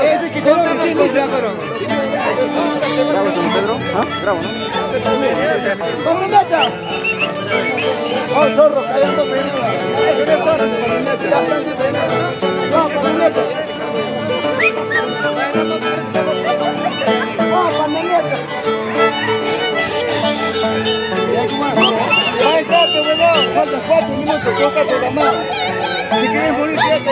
Ese que se lo recién dice, Álvaro. ¿Bravo, San Pedro? ¿Ah? Bravo, ¿no? ¿Dónde meta? Oh, zorro, callando primero. ¿Qué zorro? No, para el neto. No, para el neto. Ay, rápido, huevón. Faltan 4 minutos, yo está programado. Si quieren morir, quédate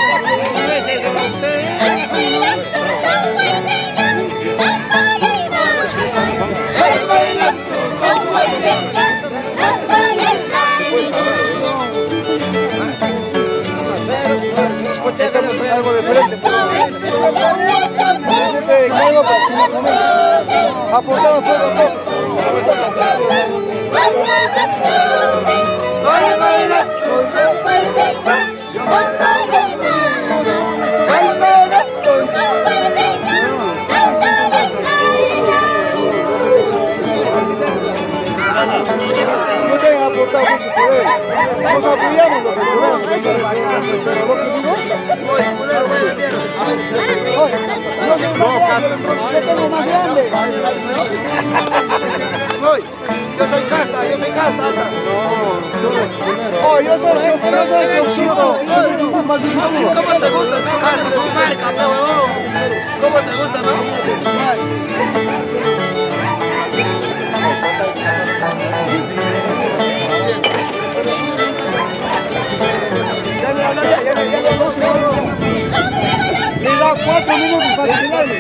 algo de frente. Apuntamos fuego a poco. No tengan aportado mucho poder. Nos apoyamos lo que podemos. Pero lo que digo, yo tengo más grande. Yo soy casta. No, yo soy chauchito. ¿Cómo te gusta, no? Casta, tu marca, pe huevón. ¿Cómo te gusta, no? Ya 12 minutos. Le da 4 minutos para finales.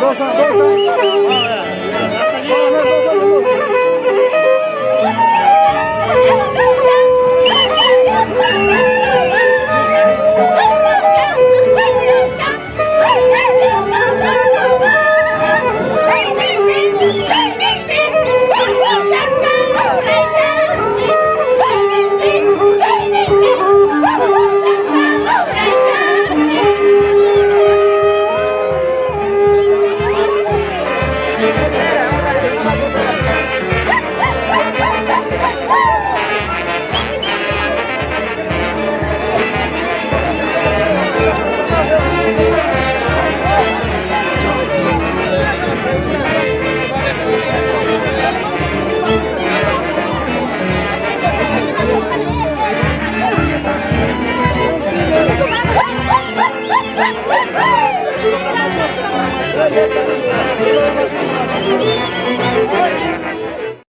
Dos.